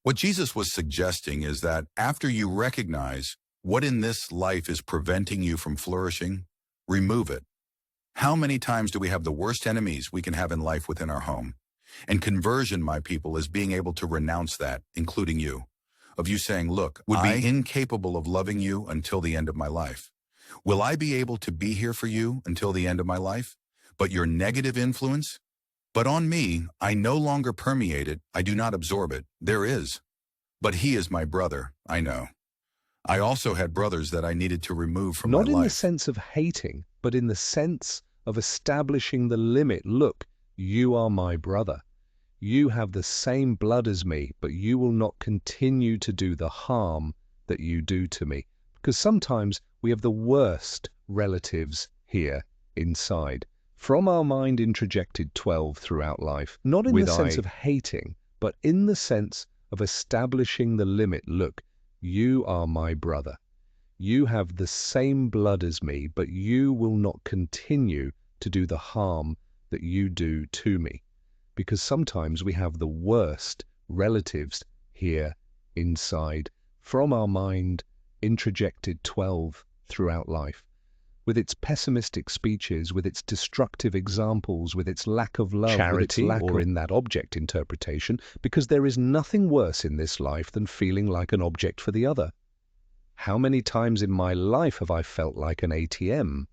What Jesus was suggesting is that after you recognize what in this life is preventing you from flourishing, remove it. How many times do we have the worst enemies we can have in life within our home? And conversion, my people, is being able to renounce that, including you. Of you saying, look, would be incapable of loving you until the end of my life. Will I be able to be here for you until the end of my life? But your negative influence? But on me, I no longer permeate it, I do not absorb it. There is. But he is my brother, I know. I also had brothers that I needed to remove from my Not in the life. sense of hating, but in the sense of establishing the limit. Look, you are my brother. You have the same blood as me, but you will not continue to do the harm that you do to me. Because sometimes we have the worst relatives here inside. From our mind introjected 12 throughout life, not in the sense of hating, but in the sense of establishing the limit. Look, you are my brother. You have the same blood as me, but you will not continue to do the harm that you do to me. Because sometimes we have the worst relatives here inside, from our mind introjected 12 throughout life, with its pessimistic speeches, with its destructive examples, with its lack of love, Charity, with its lack or in that object interpretation, because there is nothing worse in this life than feeling like an object for the other. How many times in my life have I felt like an ATM,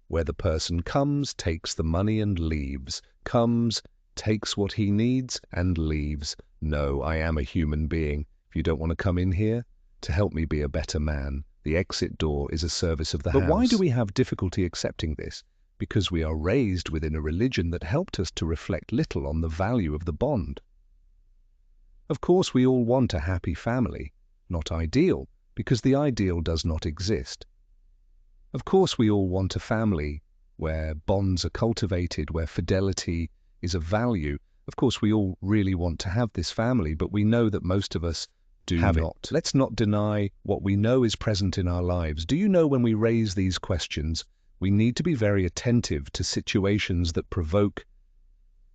where the person comes, takes the money and leaves, comes, takes what he needs and leaves. No, I am a human being. If you don't want to come in here to help me be a better man, the exit door is a service of the house. But why do we have difficulty accepting this? Because we are raised within a religion that helped us to reflect little on the value of the bond. Of course, we all want a happy family, not ideal, because the ideal does not exist. Of course, we all want a family where bonds are cultivated, where fidelity is a value. Of course, we all really want to have this family, but we know that most of us do not. Let's not deny what we know is present in our lives. Do you know, when we raise these questions, we need to be very attentive to situations that provoke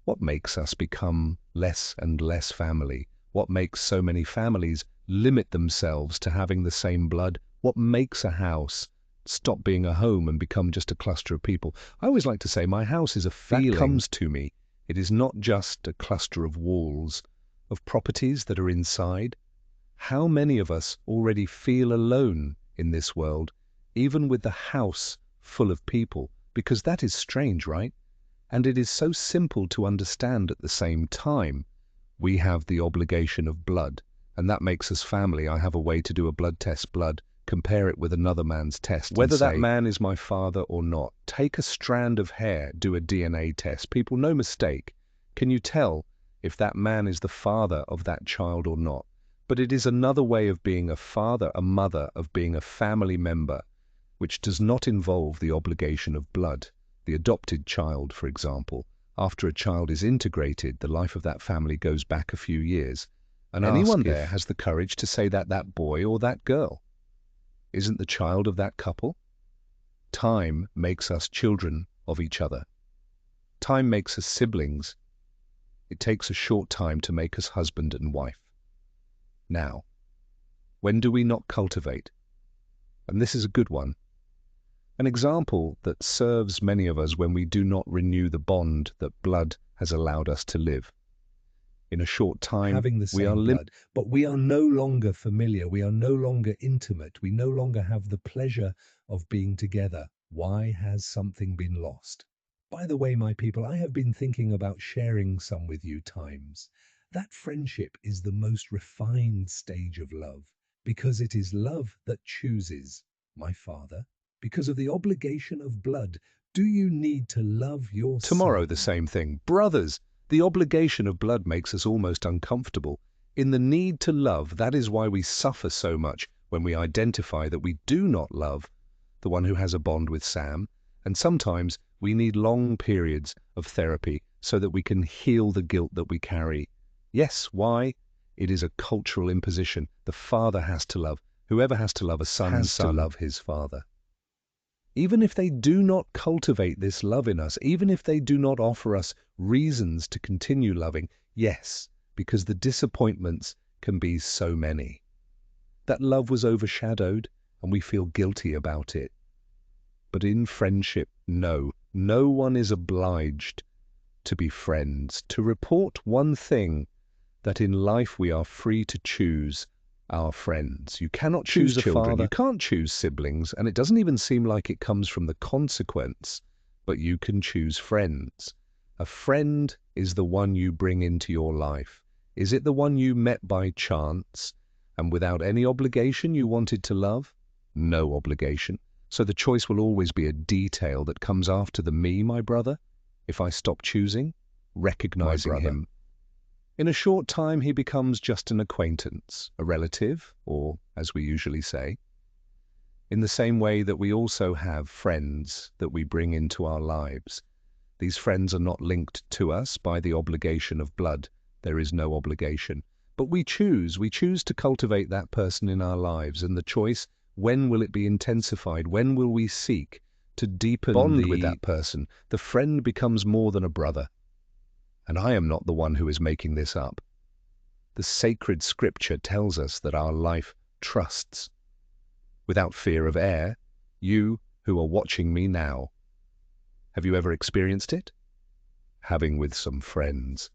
what makes us become less and less family? What makes so many families limit themselves to having the same blood? What makes a house stop being a home and become just a cluster of people? I always like to say my house is a feeling that comes to me. It is not just a cluster of walls, of properties that are inside. How many of us already feel alone in this world, even with the house full of people? Because that is strange, right? And it is so simple to understand at the same time. We have the obligation of blood, and that makes us family. I have a way to do a blood test, compare it with another man's test. Whether that man is my father or not, take a strand of hair, do a DNA test. People, no mistake. Can you tell if that man is the father of that child or not? But it is another way of being a father, a mother, of being a family member, which does not involve the obligation of blood. The adopted child, for example, after a child is integrated, the life of that family goes back a few years. And anyone there has the courage to say that that boy or that girl isn't the child of that couple? Time makes us children of each other. Time makes us siblings. It takes a short time to make us husband and wife. Now, when do we not cultivate? And this is a good one. An example that serves many of us when we do not renew the bond that blood has allowed us to live. In a short time, Having the we are same blood, but we are no longer familiar. We are no longer intimate. We no longer have the pleasure of being together. Why has something been lost? By the way, my people, I have been thinking about sharing some with you times. That friendship is the most refined stage of love, because it is love that chooses. My father, because of the obligation of blood, do you need to love your tomorrow son? the same thing. Brothers, the obligation of blood makes us almost uncomfortable. In the need to love, that is why we suffer so much when we identify that we do not love the one who has a bond with Sam. And sometimes we need long periods of therapy so that we can heal the guilt that we carry. Yes, why? It is a cultural imposition. The father has to love. Whoever has to love a son has to love his father. Even if they do not cultivate this love in us, even if they do not offer us reasons to continue loving, yes, because the disappointments can be so many. That love was overshadowed and we feel guilty about it. But in friendship, no one is obliged to be friends. To report one thing, that in life we are free to choose our friends. You cannot choose a children, father, you can't choose siblings, and it doesn't even seem like it comes from the consequence, but you can choose friends. A friend is the one you bring into your life. Is it the one you met by chance and without any obligation you wanted to love? No obligation. So the choice will always be a detail that comes after the me, my brother. If I stop choosing, recognizing him, in a short time he becomes just an acquaintance, a relative, or, as we usually say, in the same way that we also have friends that we bring into our lives. These friends are not linked to us by the obligation of blood. There is no obligation. But we choose to cultivate that person in our lives, and the choice, when will it be intensified? When will we seek to deepen bond with that person? The friend becomes more than a brother. And I am not the one who is making this up. The sacred scripture tells us that our life trusts. Without fear of error, you who are watching me now, have you ever experienced it? Having with some friends,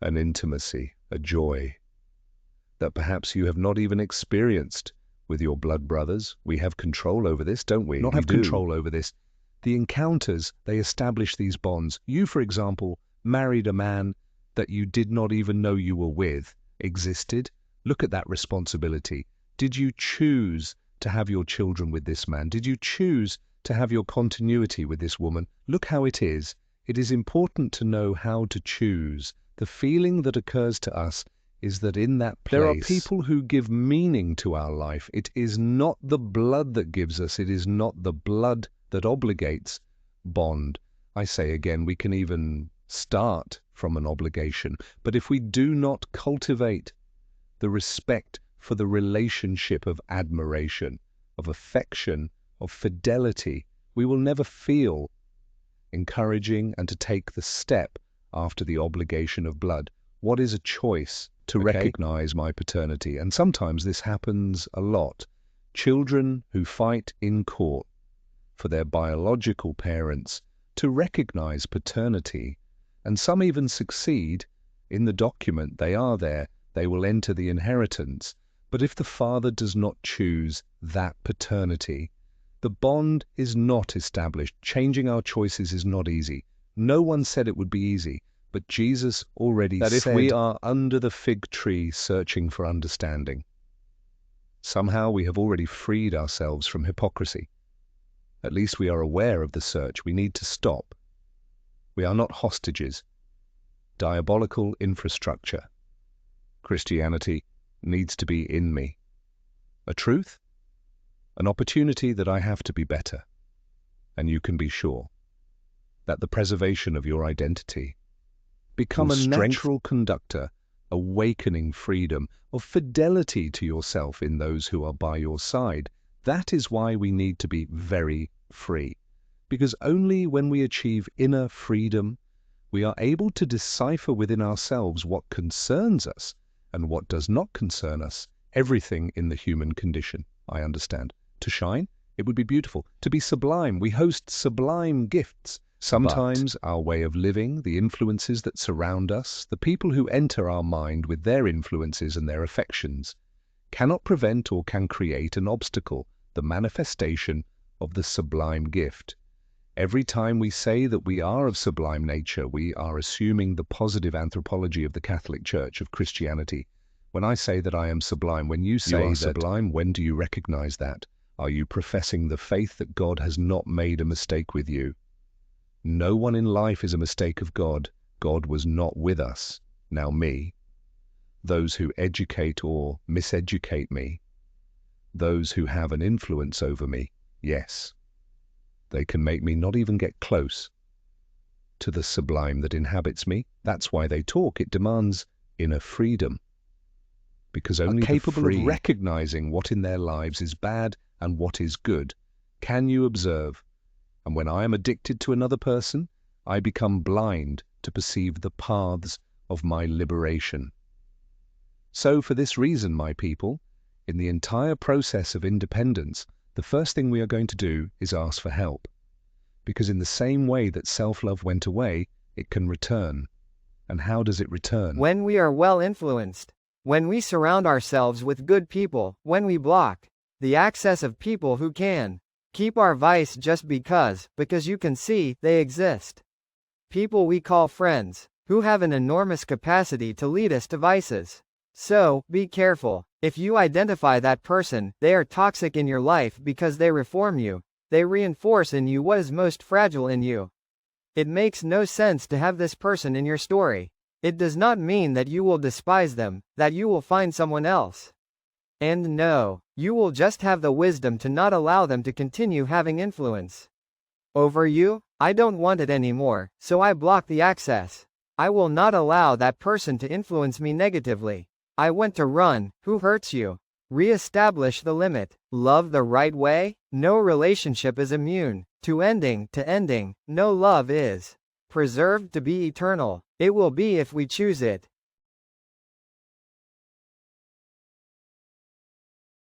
an intimacy, a joy, that perhaps you have not even experienced with your blood brothers. We have control over this, don't we? Control over this. The encounters, they establish these bonds. You, for example, married a man that you did not even know you were with, existed. Look at that responsibility. Did you choose to have your children with this man? Did you choose to have your continuity with this woman? Look how it is. It is important to know how to choose. The feeling that occurs to us is that in that place, there are people who give meaning to our life. It is not the blood that gives us. It is not the blood that obligates bond. I say again, we can even start from an obligation, but if we do not cultivate the respect for the relationship of admiration, of affection, of fidelity, we will never feel encouraging and to take the step after the obligation of blood. What is a choice? To recognize my paternity. And sometimes this happens a lot. Children who fight in court for their biological parents to recognize paternity, and some even succeed in the document. They are there, they will enter the inheritance. But if the father does not choose that paternity, the bond is not established. Changing our choices is not easy. No one said it would be easy, but Jesus already said that if we are under the fig tree searching for understanding, somehow we have already freed ourselves from hypocrisy. At least we are aware of the search. We need to stop. We are not hostages. Diabolical infrastructure. Christianity needs to be in me. A truth? An opportunity that I have to be better. And you can be sure that the preservation of your identity become a natural conductor, awakening freedom, of fidelity to yourself in those who are by your side. That is why we need to be very free, because only when we achieve inner freedom, we are able to decipher within ourselves what concerns us and what does not concern us. Everything in the human condition, I understand. To shine, it would be beautiful. To be sublime, we host sublime gifts. Sometimes our way of living, the influences that surround us, the people who enter our mind with their influences and their affections, cannot prevent or can create an obstacle, the manifestation of the sublime gift. Every time we say that we are of sublime nature, we are assuming the positive anthropology of the Catholic Church, of Christianity. When I say that I am sublime, when you say that sublime, when do you recognize that? Are you professing the faith that God has not made a mistake with you? No one in life is a mistake of God. God was not with us. Now me. Those who educate or miseducate me. Those who have an influence over me. Yes. They can make me not even get close to the sublime that inhabits me. That's why they talk. It demands inner freedom. Because only capable of recognizing what in their lives is bad and what is good can you observe. And when I am addicted to another person, I become blind to perceive the paths of my liberation. So for this reason, my people, in the entire process of independence, the first thing we are going to do is ask for help. Because in the same way that self-love went away, it can return. And how does it return? When we are well influenced, when we surround ourselves with good people, when we block the access of people who can keep our vice just because you can see they exist. People we call friends, who have an enormous capacity to lead us to vices. So, be careful. If you identify that person, they are toxic in your life because they reform you. They reinforce in you what is most fragile in you. It makes no sense to have this person in your story. It does not mean that you will despise them, that you will find someone else. And no, you will just have the wisdom to not allow them to continue having influence over you. I don't want it anymore, so I block the access. I will not allow that person to influence me negatively. I want to run. Who hurts you? Re-establish the limit. Love the right way? No relationship is immune to ending. No love is preserved to be eternal. It will be if we choose it.